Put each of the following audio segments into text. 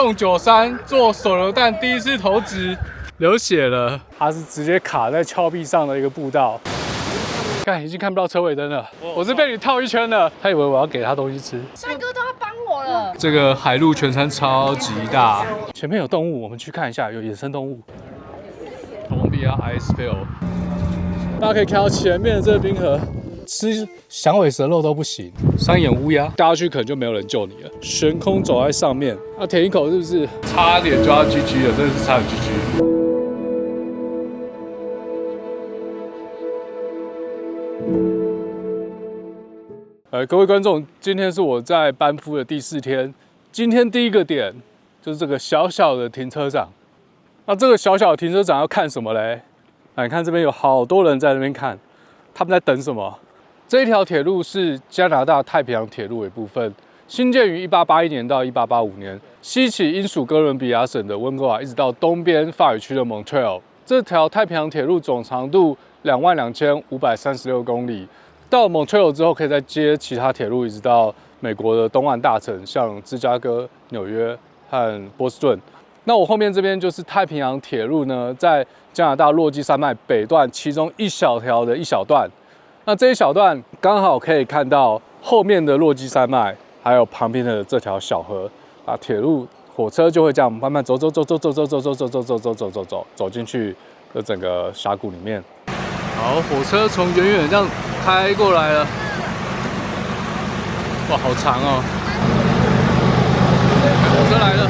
洞93做手榴彈第一次投掷，流血了。它是直接卡在峭壁上的一個步道，看已經看不到車尾燈了。我是被你套一圈了，他以為我要給他東西吃。帥哥都要幫我了。這個海陸全餐超級大，前面有動物，我們去看一下，有野生動物。Columbia Icefield， 大家可以看到前面的這個冰河。吃响尾蛇肉都不行，三眼烏鴉掉下去可能就沒有人救你了。懸空走在上面，舔一口是不是？差點就要 GG 了，真的是差點 GG。各位觀眾，今天是我在班夫的第4天。今天第一個點就是這個小小的停車場。那這個小小的停車場要看什麼嘞？你看這邊有好多人在那邊看，他們在等什麼？這一條鐵路是加拿大太平洋鐵路的一部分，興建於1881年到1885年，西起英屬哥倫比亞省的溫哥華，一直到東邊法語區的 Montreal。這條太平洋鐵路總長度22536公里，到 Montreal 之後可以再接其他鐵路，一直到美國的東岸大城，像芝加哥、紐約和波士頓。那我後面這邊就是太平洋鐵路呢，在加拿大落基山脈北段其中一小條的一小段。那這一小段剛好可以看到後面的落基山脈，還有旁邊的這條小河啊，鐵路火車就會這樣慢慢走進去的整個峽谷裡面。好，火車從遠遠這樣開過來了，哇，好長哦！火車來了。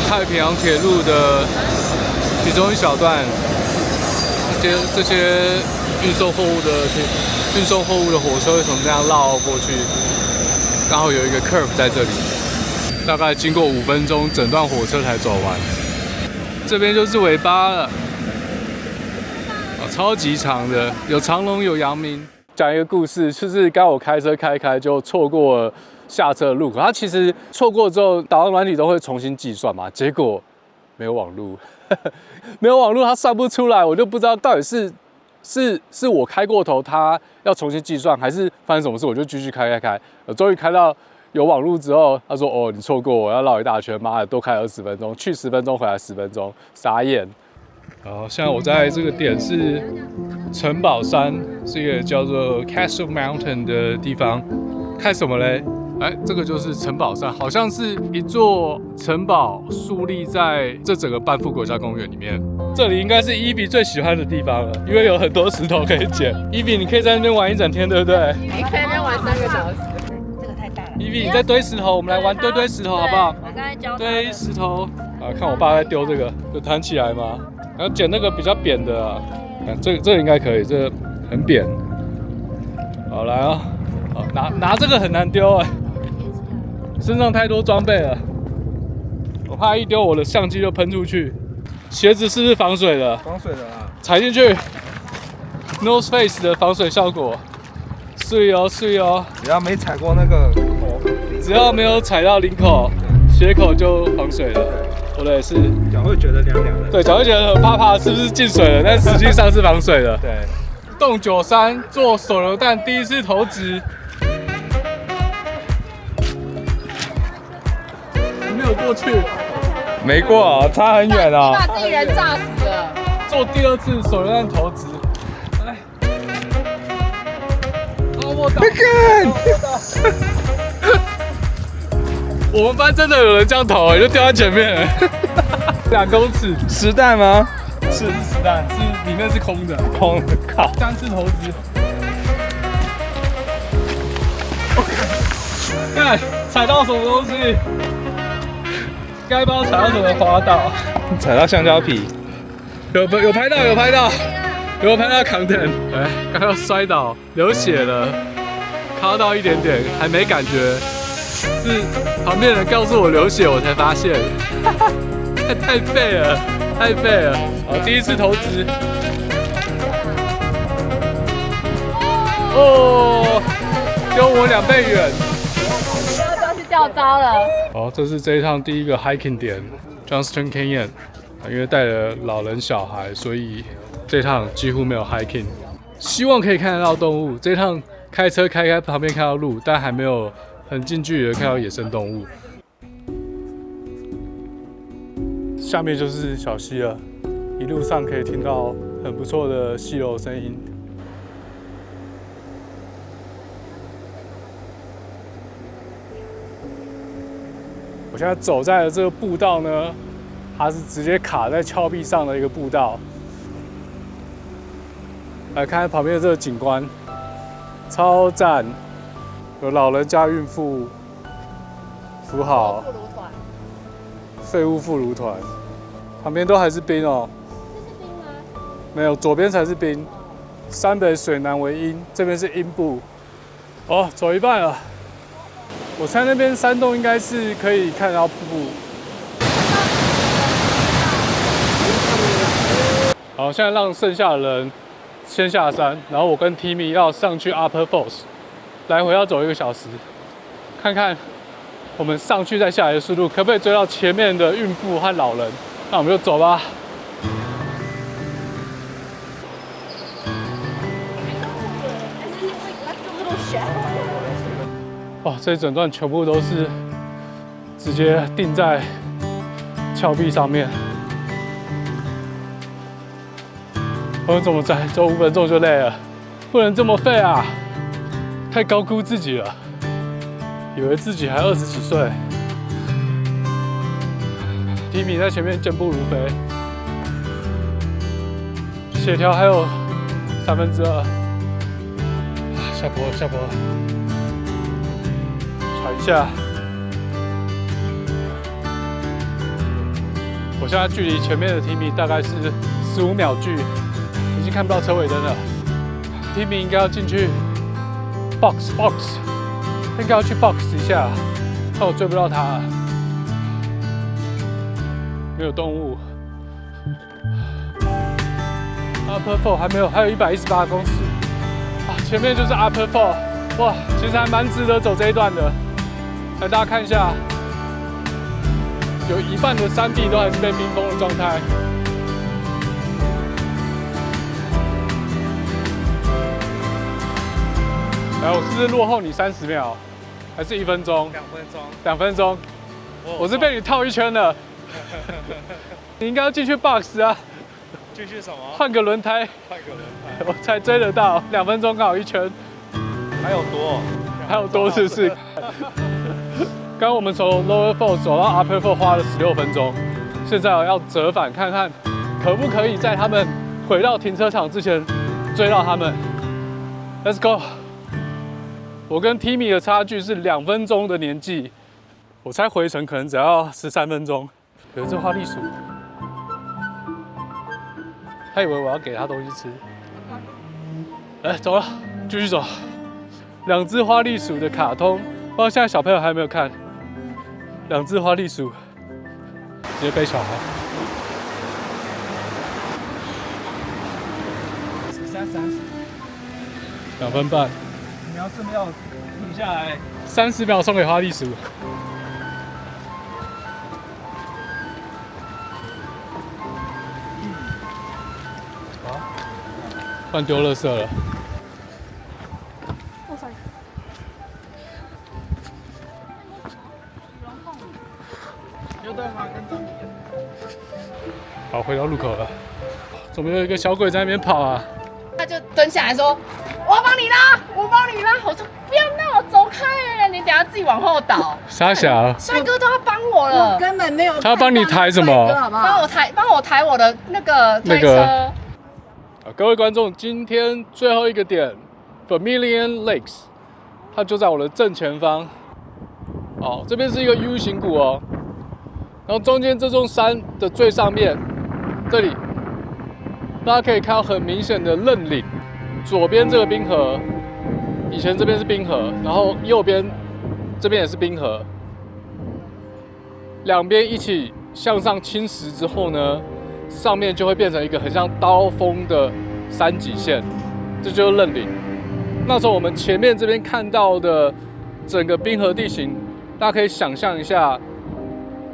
太平洋鐵路的其中一小段，這些運送貨物的火車會從這樣繞過去，剛好有一個 curve 在這裡，大概經過5分鐘，整段火車才走完。這邊就是尾巴了，超級長的，有長龍有陽明。講一個故事，就是剛我開車開就錯過了下車的路口，它其實錯過之後，導航軟體都會重新計算嘛，結果沒有網路，沒有網路，它算不出來，我就不知道到底是我開過頭，它要重新計算，還是發生什麼事，我就繼續開，我終於開到有網路之後，他說哦，你錯過，我要繞一大圈，媽的，多開20分鐘，去10分鐘，回來10分鐘，傻眼。好，現在我在這個點是城堡山，是一個叫做 Castle Mountain 的地方，看什麼嘞？這個就是城堡山，好像是一座城堡樹立在這整個班夫國家公園裡面。這裡應該是伊比最喜歡的地方了，因為有很多石頭可以撿。伊比，你可以在那邊玩一整天，對不對？你可以在那邊玩3個小時。這個太大了。伊比，你在堆石頭，我們來玩堆石頭好不好？我剛才教堆石頭。啊，看我爸在丟這個，有彈起來嗎？然後撿那個比較扁的啊，這個應該可以，這個很扁。好，來啊，好，拿這個很難丟哎。身上太多裝備了，我怕一丟我的相機就噴出去。鞋子是不是防水的？防水的啦。踩進去 ，North Face 的防水效果，碎哦。只要没踩過那個口，只要沒有踩到領口，鞋口就防水了。我的也是，腳會覺得涼涼的。對，腳會覺得很怕，是不是進水了？但實際上是防水的。對。洞93做手榴彈第一次投擲。沒有過去，沒過，差很遠啊！把自己人炸死了。做第2次手榴彈投擲，來，我打！我們班真的有人這樣投，就掉在前面，2公尺，實彈嗎？是實彈，是裡面是空的，空的，靠！3次投擲，看踩到什麼東西？該不知道踩到什麼滑倒，踩到橡膠皮，有拍到 content， 哎，剛剛摔倒流血了，卡到一點點，還沒感覺，是旁邊人告訴我流血，我才發現，太廢了，太廢了。好，第一次投擲，哦，丟我2倍遠。都是叫我糟了。好，這是這一趟第一個 hiking 點 Johnston Canyon。因為帶了老人小孩，所以這趟幾乎沒有 hiking。希望可以看得到動物。這趟開車開旁邊看到路，但還沒有很近距離的看到野生動物。下面就是小溪了，一路上可以聽到很不錯的溪流聲音。我現在走在的這個步道呢，它是直接卡在峭壁上的一個步道。來看看旁邊的這個景觀，超讚！有老人加孕婦扶好，廢物婦孺團，旁邊都還是冰哦。這是冰嗎？沒有，左邊才是冰。山北水南為陰，這邊是陰部。哦，走一半了。我猜那邊山洞應該是可以看到瀑布。好，現在讓剩下的人先下山，然後我跟 Timmy 要上去 Upper Falls， 來回要走1個小時，看看我們上去再下來的速度可不可以追到前面的孕婦和老人。那我們就走吧。哇，這一整段全部都是直接定在峭壁上面。我怎麼走5分鐘就累了？不能這麼廢啊！太高估自己了，以為自己還20幾歲。Timmy在前面健步如飛，協調還有2/3。下坡，下坡。喘一下，我現在距離前面的 Timmy 大概是15秒距，已經看不到車尾燈了。Timmy 應該要進去 box， 應該要去 box 一下，但我追不到他，沒有動物。Upper Fall 還沒有，還有118公尺啊，前面就是 Upper Fall， 哇，其實還蠻值得走這一段的。来，大家看一下，有一半的山壁都還是被冰封的狀態。来，我是不是落後你30秒，還是1分鐘？2分鐘。我是被你套一圈了。你應該要進去 box 啊。进去什么？換個輪胎。我才追得到，2分鐘剛好1圈。還有多？還有多是不是？剛剛我們從 Lower Falls 走到 Upper Falls 花了16分鐘，現在要折返看看，可不可以在他們回到停車場之前追到他們 ？Let's go！ 我跟 Timmy 的差距是2分鐘的年紀，我猜回程可能只要13分鐘。有一只花栗鼠，他以為我要給他東西吃。來，走了，繼續走。2只花栗鼠的卡通，不知道現在小朋友還有沒有看？2只花栗鼠，直接背小孩。2分半。你要是没有停下来，30秒送給花栗鼠。換丟垃圾了。好，回到路口了。怎麼有一個小鬼在那邊跑啊？他就蹲下來說：“我要幫你拉，我幫你拉。”我說：“不要鬧，走開！你等下自己往後倒。”傻小，帥哥都要幫我了，我根本沒有。他要幫你抬什麼？幫我抬我的那個推車。各位觀眾，今天最後一個點 Vermilion Lakes， 它就在我的正前方。哦，這邊是一個 U 型谷哦，然後中間這座山的最上面，這裡大家可以看到很明顯的愣嶺。左邊這個冰河，以前這邊是冰河，然後右邊這邊也是冰河，兩邊一起向上侵蝕之後呢，上面就會變成一個很像刀鋒的山脊線，這就是愣嶺。那時候我們前面這邊看到的整個冰河地形，大家可以想象一下，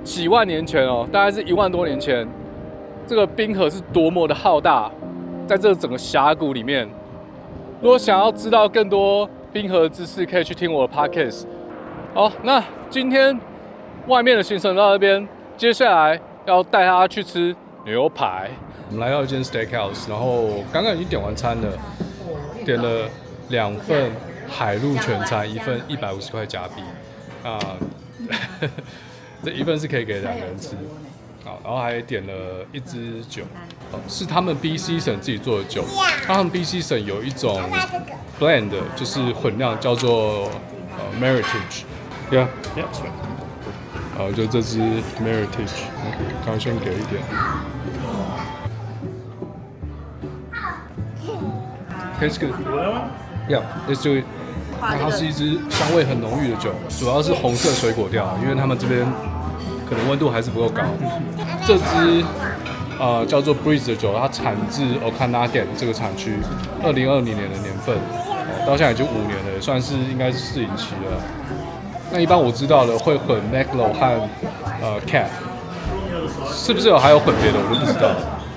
幾萬年前哦，大概是1萬多年前，這個冰河是多麼的浩大，在這整個峽谷裡面。如果想要知道更多冰河的知識，可以去聽我的 podcast。好，那今天外面的行程到這邊，接下來要帶大家去吃牛排。我們來到一間 steakhouse， 然後剛剛已經點完餐了，點了2份海陸全餐，1份150塊加幣啊。這1份是可以給2個人吃。好，然後還點了1支酒，是他們 BC 省自己做的酒。他們 BC 省有一種 blend， 就是混釀，叫做Meritage。Yeah， 好，就這支 Meritage， 剛先給一點。Tastes good. Yeah, let's do it. 它是一支香味很濃郁的酒，主要是紅色水果調，因為他們這邊可能溫度還是不夠高。這支叫做 Breeze 的酒，它產自 Okanagan 這個產區，2020年的年份，到現在已經5年了，也算是應該是適應期了。那一般我知道的會混 Maclo 和Cab， 是不是還有混別的我就不知道。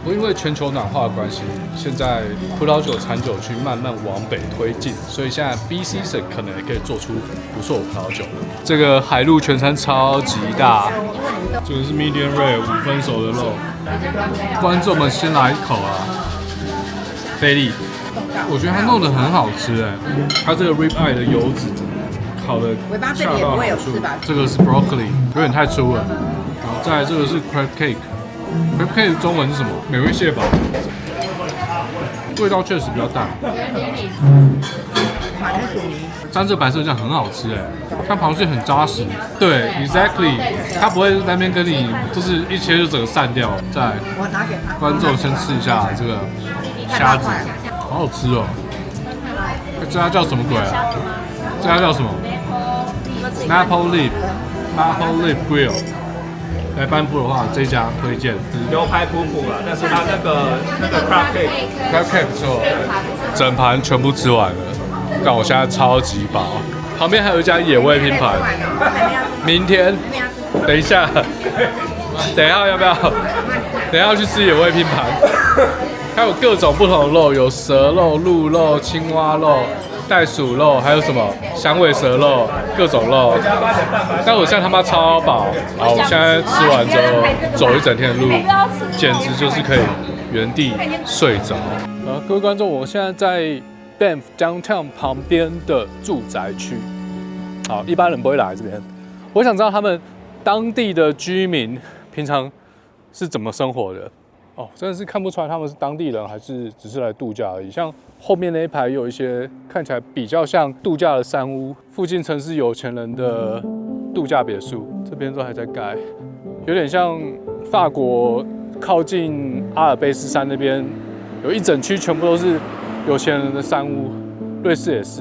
因為全球暖化的關係，現在葡萄酒產酒區慢慢往北推進，所以現在 BC 省可能也可以做出不錯的葡萄酒。這個海陸全餐超級大，這個是 medium rare 5分熟的肉。觀眾們先來一口啊，菲力，我覺得它弄得很好吃哎，它這個 rib eye 的油脂烤的恰到好處。這個是 broccoli， 有點太粗了。然後再來這個是 crab cake。Crab cake 中文是什麼？美味蟹堡，味道確實比較淡。沾着白色醬很好吃哎，它螃蟹很扎實。對 ，exactly， 它不會在那邊跟你就是一切就整個散掉。再來，觀眾先吃一下這個蝦子，好好吃哦。這家叫什麼鬼啊？這家叫什麼 ？Maple Leaf Grill。來班夫的話，這家推薦牛排普普啦，但是它那個 crab cake 不錯，整盤全部吃完了，但我現在超級飽。旁邊還有一家野味拼盤，明天，等一下要不要？等一下要去吃野味拼盤，它有各種不同的肉，有蛇肉、鹿肉、青蛙肉、袋鼠肉，還有什麼响尾蛇肉，各種肉。但我現在他媽超飽，然後我現在吃完之後走一整天的路，簡直就是可以原地睡着。各位觀眾，我現在在 Banff Downtown 旁邊的住宅區。好，一般人不會來這邊。我想知道他們當地的居民平常是怎麼生活的。哦，真的是看不出來他們是當地人還是只是來度假而已。像後面那一排有一些看起來比較像度假的山屋，附近曾是有錢人的度假別墅，這邊都還在蓋，有點像法國靠近阿爾卑斯山那邊有一整區全部都是有錢人的山屋。瑞士也是，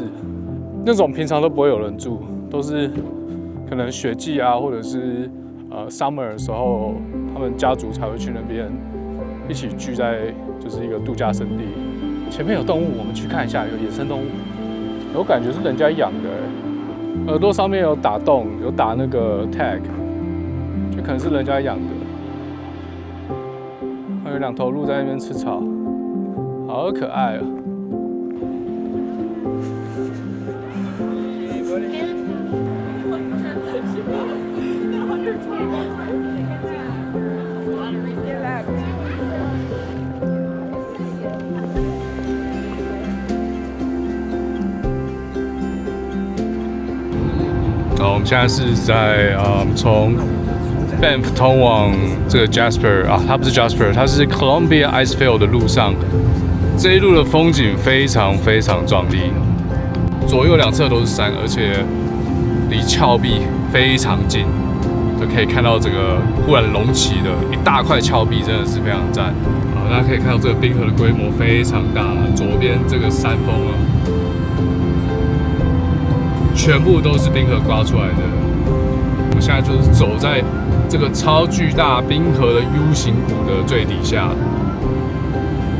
那種平常都不會有人住，都是可能雪季啊，或者是summer 的時候，他們家族才會去那邊。一起聚在就是一個度假勝地，前面有動物，我們去看一下，有野生動物，有感覺是人家養的，耳朵上面有打洞，有打那個 tag， 就可能是人家養的。還有2頭鹿在那邊吃草，好可愛啊！我們現在是在從 Banff 通往這個 Jasper 啊，它不是 Jasper， 它是 Columbia Icefield 的路上。這一路的風景非常非常壯麗，左右兩側都是山，而且離峭壁非常近，就可以看到這個忽然隆起的一大塊峭壁，真的是非常讚。好，大家可以看到這個冰河的規模非常大，左邊這個山峰啊，全部都是冰河刮出來的。我現在就是走在這個超巨大冰河的 U 型谷的最底下，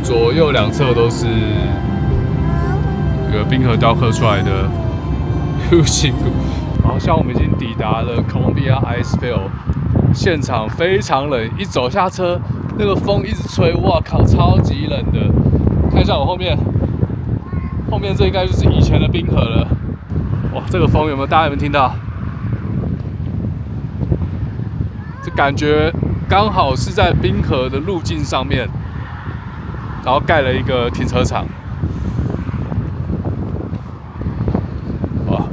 左右兩側都是這個冰河雕刻出來的 U 型谷。好像我們已經抵達了 Columbia Icefall， 現場非常冷，一走下車，那個風一直吹，哇靠，超級冷的。看一下我後面這應該就是以前的冰河了。哇，這個風有沒有？大家有沒有聽到？這感覺剛好是在冰河的路徑上面，然後蓋了一個停車場。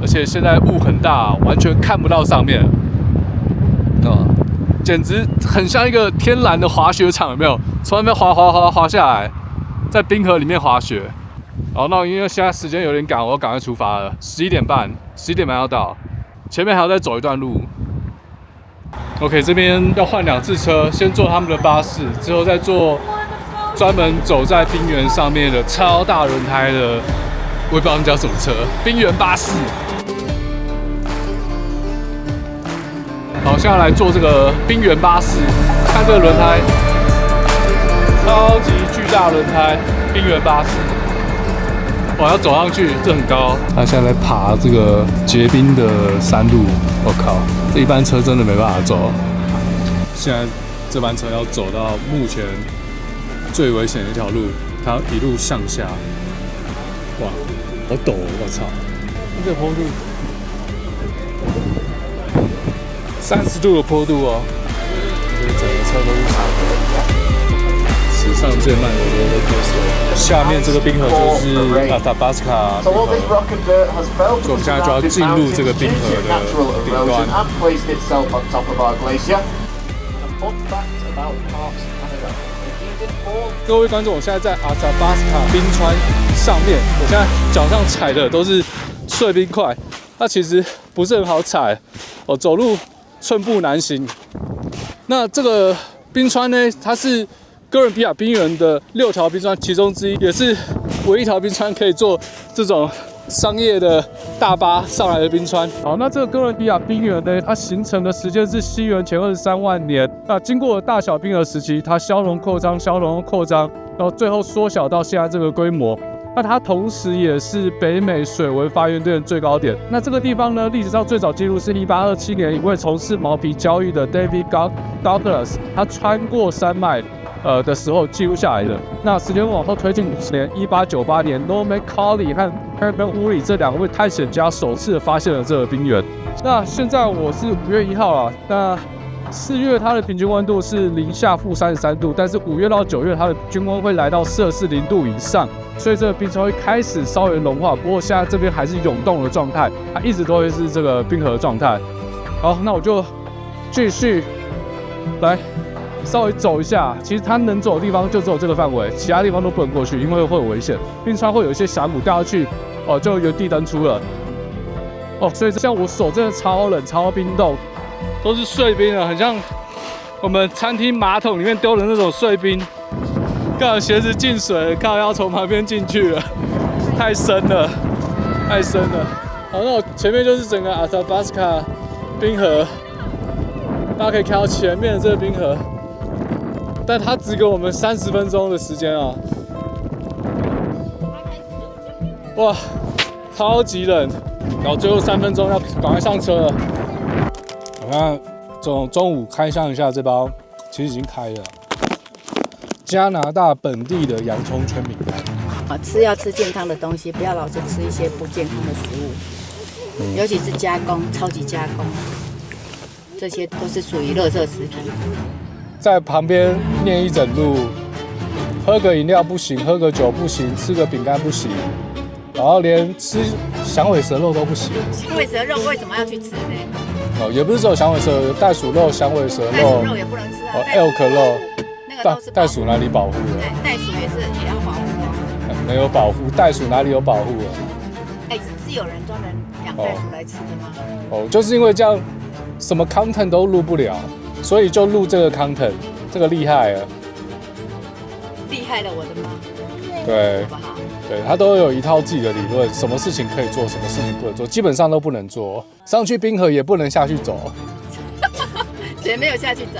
而且現在霧很大，完全看不到上面，簡直很像一個天然的滑雪場，有沒有？從那邊滑下來，在冰河裡面滑雪。好，那因為現在時間有點趕，我要趕快出發了。11點半要到，前面還要再走一段路。OK， 這邊要換2次車，先坐他們的巴士，之後再坐專門走在冰原上面的超大輪胎的，我也不知道那叫什麼車，冰原巴士。好，現在來坐這個冰原巴士，看這個輪胎，超級巨大輪胎，冰原巴士。我要走上去，這很高。他現在在爬這個結冰的山路，我靠，這一般車真的沒辦法走。現在這班車要走到目前最危險的一條路，它一路向下，哇，好陡哦！我操，這個坡度，30度的坡度哦，这整個車都是长的，史上最慢的roller coaster。下面這個冰河就是Athabasca冰河，所以我們現在就要進入這個冰河的頂端。各位觀眾，我現在在 Athabasca 冰川上面，我現在腳上踩的都是碎冰塊，它其實不是很好踩，我走路寸步難行。那這個冰川呢，它是哥倫比亞冰原的6條冰川其中之一，也是唯一一條冰川可以做這種商業的大巴上來的冰川。好，那這個哥倫比亞冰原呢，它形成的時間是西元前23萬年。那經過了大小冰河時期，它消融擴張，然後最後縮小到現在這個規模。那它同時也是北美水文發源地的最高點。那這個地方呢，歷史上最早記錄是1827年，一位從事毛皮交易的 David Douglas， 他穿過山脈的時候記錄下來的。那時間往後推進50年，1898年 Norman Collie 和 Herbert Woolley 這2位探險家首次發現了這個冰原。那現在我是5月1號啊，那4月它的平均溫度是-33度，但是5月到9月它的均溫會來到-0度以上，所以這個冰川會開始稍微融化。不過現在這邊還是湧動的狀態，它一直都會是這個冰河的狀態。好，那我就繼續來稍微走一下。其實它能走的地方就只有這個範圍，其他地方都不能過去，因為會有危險。冰川會有一些峽谷掉下去，就原地登出了。所以像我手真的超冷，超冰凍。都是碎冰了，很像我們餐廳馬桶裡面丟的那種碎冰。剛好鞋子進水了，靠腰從旁邊進去了，太深了，太深了。好，那我前面就是整個 Athabasca 冰河，大家可以看到前面的這個冰河，但它只給我們30分鐘的時間啊。哇，超級冷，然後最後3分鐘要趕快上車了。我看中午開箱一下這包，其實已經開了。加拿大本地的洋蔥圈餅乾。要吃健康的東西，不要老是吃一些不健康的食物，尤其是加工、超級加工，這些都是屬於垃圾食品。在旁邊念一整路，喝個飲料不行，喝個酒不行，吃個餅乾不行，然後連吃響尾蛇肉都不行。響尾蛇肉為什麼要去吃呢？也不是只有響尾蛇，有袋鼠肉、响尾蛇肉，袋鼠肉也不能吃啊。elk 肉，那個都是袋鼠哪裡保護了？袋鼠也要保護。沒有保護，袋鼠哪裡有保護了？是有人專門養袋鼠來吃的嗎？就是因為這樣，什麼 content 都錄不了，所以就錄這個 content， 這個厲害了。厲害了我的媽！對，好不好？對，他都有一套自己的理論，什麼事情可以做，什麼事情不能做，基本上都不能做。上去冰河也不能下去走。誰沒有下去走？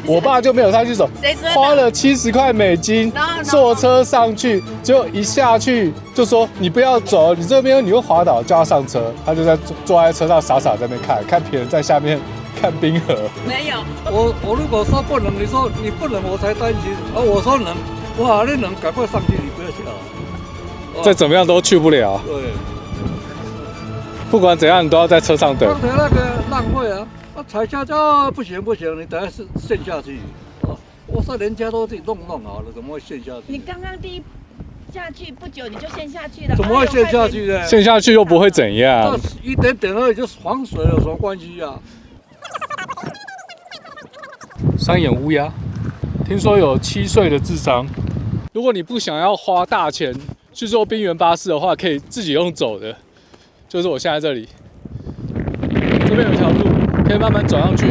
我爸就沒有上去走，花了70塊美金坐車上去，結果一下去就說你不要走，你這邊你會滑倒，叫他上車，他就坐在車上傻傻在那邊看別人在下面看冰河。沒有，我如果說不能，你說你不能，我才擔心。我說能，哇，你能趕快上去，你不要下來。再怎麼樣都去不了。對，不管怎樣，你都要在車上等。剛才那個浪費啊，踩下去不行，你等下是陷下去。我說人家都自己弄好了，怎麼會陷下去？你剛剛第一下去不久你就陷下去了，怎麼會陷下去呢？陷下去又不會怎樣，一點點而已，就是防水有什麼關係啊？三眼烏鴉，聽說有7歲的智商。如果你不想要花大錢去坐冰原巴士的話，可以自己用走的，就是我現在這裡，這邊有條路可以慢慢走上去。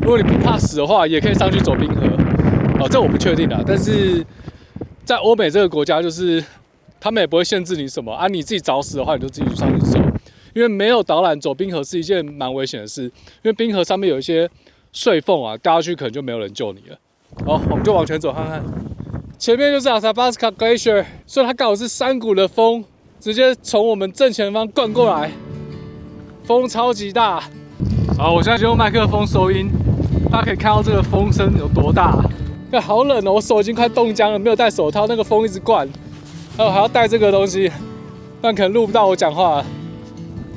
如果你不怕死的話，也可以上去走冰河。这我不確定啦，但是在歐美這個國家，就是他們也不會限制你什麼啊，你自己找死的話，你就自己上去走。因為沒有導覽走冰河是一件蠻危險的事，因為冰河上面有一些碎縫啊，掉下去可能就沒有人救你了。好，我們就往前走看看，前面就是 Athabasca Glacier， 所以它剛好是山谷的風直接從我們正前方灌過來，風超級大。好，我現在就用麥克風收音，大家可以看到這個風聲有多大。好冷哦，我手已經快凍僵了，沒有戴手套，那個風一直灌，還要帶這個東西，但可能錄不到我講話。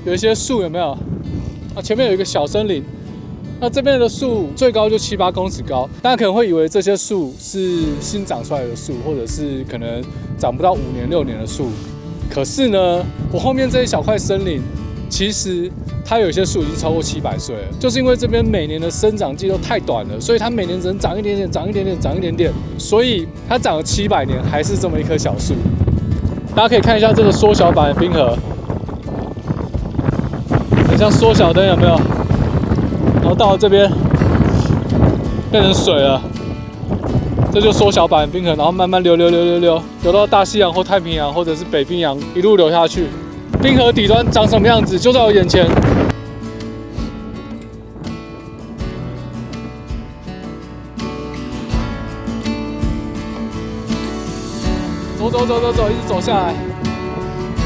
有一些樹有沒有？啊，前面有一個小森林。那這邊的樹最高就7、8公尺高，大家可能會以為這些樹是新長出來的樹，或者是可能長不到5年、6年的樹。可是呢，我後面這一小塊森林，其實它有些樹已經超過700歲了，就是因為這邊每年的生長季都太短了，所以它每年只能長一點點，長一點點，長一點點，所以它長了700年還是這麼一棵小樹。大家可以看一下這個縮小版的冰河。很像縮小燈有沒有？然後到了這邊變成水了，這就縮小版冰河，然後慢慢流到大西洋或太平洋或者是北冰洋，一路流下去。冰河底端長什麼樣子就在我眼前。走，一直走下來。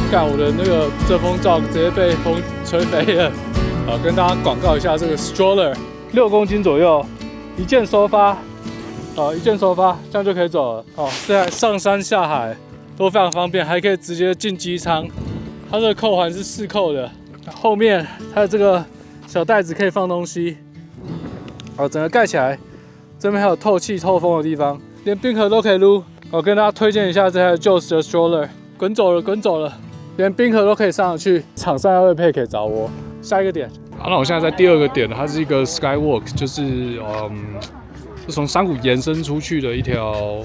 看我的那個遮風罩直接被風吹飛了。好，跟大家廣告一下這個 stroller， 6公斤左右，一件收發，一件收發，這樣就可以走了。哦，現在上山下海都非常方便，還可以直接進機艙。它這個扣環是4扣的，後面它的這個小袋子可以放東西。好，整個蓋起來，這邊還有透氣透風的地方，連冰河都可以擼。我跟大家推薦一下這台 Jost 的 stroller， 滾走了，連冰河都可以上得去。廠商要業配可以找我。下一個點，好，那我現在在第2個點，它是一個 skywalk， 就是從山谷延伸出去的一條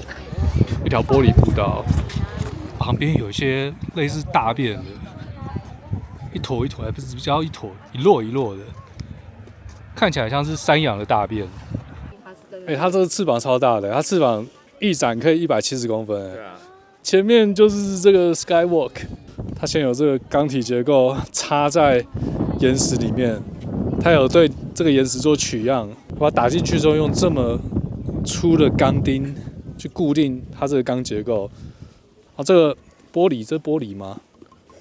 玻璃步道，旁邊有一些類似大便的，一坨一坨，還不是比較一坨，一摞的，看起來像是山羊的大便。它這個翅膀超大的，它翅膀一展可以170公分。對啊。前面就是這個 skywalk， 它先有這個鋼體結構插在岩石裡面，它有對這個岩石做取樣，把它打進去之後，用這麼粗的鋼釘去固定它這個鋼結構。啊，這個玻璃，這玻璃嗎？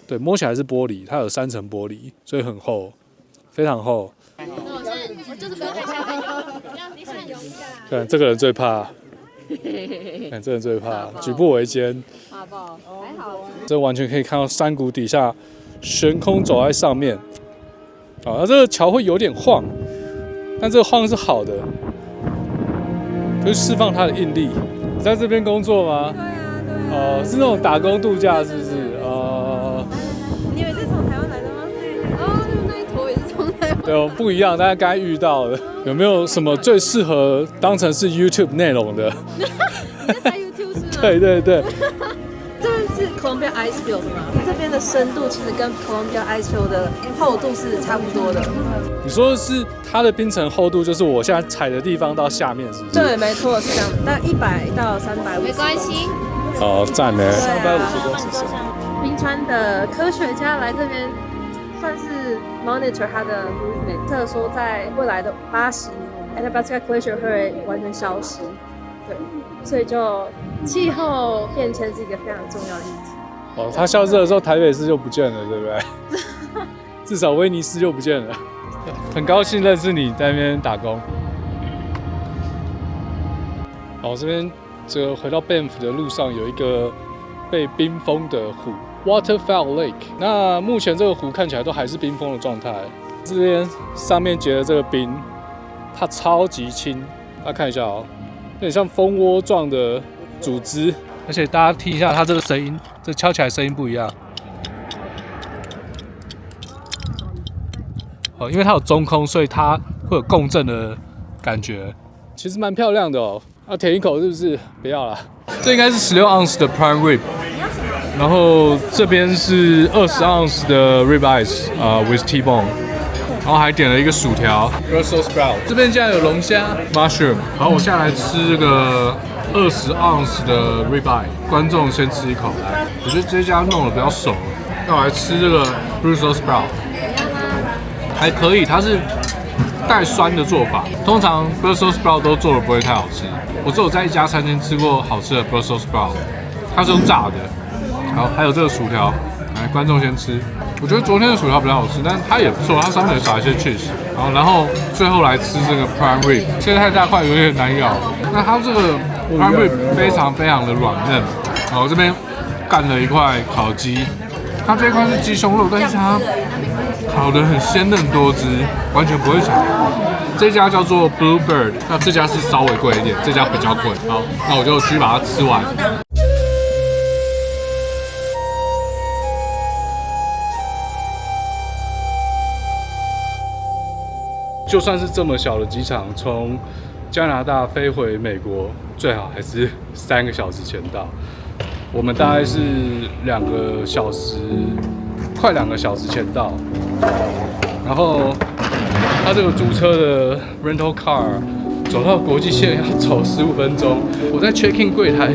對，摸起來是玻璃，它有3層玻璃，所以很厚，非常厚。我就是不要太下面，你先游一下。看這個人最怕。看，这人最怕，舉步維艱。好不好？還好。這完全可以看到山谷底下懸空走在上面。啊，那這個橋會有點晃，但這個晃是好的，就是釋放它的應力。你在這邊工作嗎？對啊。是那種打工度假是不是？你以為是從台灣來的嗎？那一坨也是從台灣。對，不一樣，大家剛才遇到的。有沒有什麼最適合當成是 YouTube 內容的？你在拍 YouTube 是嗎？對。這是 Columbia Ice Field 嗎？這邊的深度其實跟 Columbia Ice Field 的厚度是差不多的。你說的是它的冰層厚度，就是我現在踩的地方到下面，是不是？對，沒錯，是這樣。大概100到350。沒關係。哦，讚呢！350公尺深。冰川的科學家來這邊，算是 monitor 它的 movement。特說在未來的80年，我們 Athabasca Glacier 會完全消失。对，所以就氣候變遷是一個非常重要的議題。哦，它消失的時候，台北市就不見了，對不對？至少威尼斯就不見了。很高興認識你，在那邊打工。哦，這邊回到 Banff 的路上有一個被冰封的湖 ，Waterfowl Lake。那目前這個湖看起來都還是冰封的狀態。這邊上面結的這個冰，它超級輕，大家看一下哦，有點像蜂窩狀的組織。而且大家聽一下它這個聲音，這敲起來聲音不一樣。哦，因為它有中空，所以它會有共振的感覺，其實蠻漂亮的哦。要舔一口是不是？不要啦，這應該是16ounce的 prime rib， 然後這邊是20ounce的 rib eyes with T-bone， 然後還點了一個薯條 Brussels sprout。這邊竟然有龍蝦 mushroom。好，我下來吃這個20ounce的 rib eye， 觀眾先吃一口。來，我覺得這家弄得比較熟，那我來吃這個 Brussels sprout， 還可以，它是帶酸的做法。通常 Brussels sprout 都做的不會太好吃。我只有在一家餐廳吃過好吃的 Brussels sprout， 它是用炸的。好，還有這個薯條，來，觀眾先吃。我覺得昨天的薯條比較好吃，但它也不錯，它上面有撒一些 cheese。然後最後來吃這個 prime rib， 切太大塊有點難咬。那它這個 prime rib 非常非常的軟嫩。然後這邊幹了一塊烤雞，它這一塊是雞胸肉，但是它烤得很鮮嫩多汁，完全不會柴。這家叫做 Bluebird， 那這家是稍微貴一點，這家比較貴。好，那我就去把它吃完。就算是這麼小的機場，從加拿大飛回美國，最好還是3個小時前到。我們大概是2個小時，快2個小時前到。然後他這個租車的 rental car 走到國際線要走15分鐘，我在 check-in 櫃台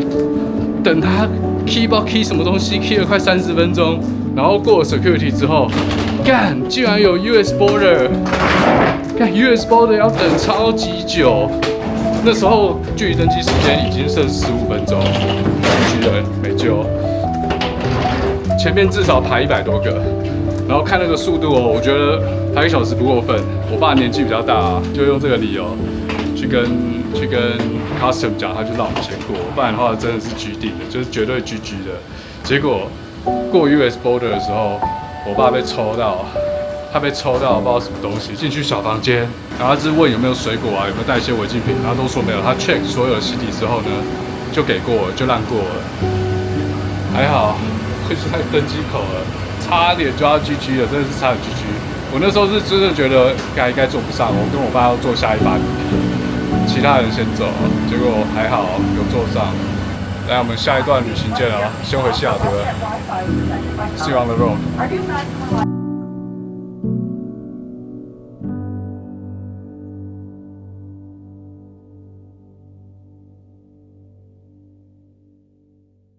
等他 key 不知道 key 什麼東西 ，key 了快30分鐘，然後過了 security 之後，幹，竟然有 US border， 幹 US border 要等超級久，那時候距離登機時間已經剩15分鐘，拒人沒救，前面至少排100多個。然後看那個速度哦，我覺得排1小時不過分。我爸年紀比較大，就用這個理由去跟 custom 講，他就讓我們先過，不然的話真的是GD的，就是絕對GG的。結果過 US border 的時候，我爸被抽到，他被抽到不知道什麼東西，進去小房間，然後他是問有沒有水果啊，有沒有帶一些違禁品，他都說沒有。他 check 所有的行李之後呢，就給過了，就讓過了。還好，會是在登機口了。差點就要 GG 了，真的是差點 GG。我那時候是真的覺得應該坐不上，我跟我爸要坐下一班，其他人先走，結果還好有坐上。來，我們下一段旅行見了，先回西雅圖了。See you on the road.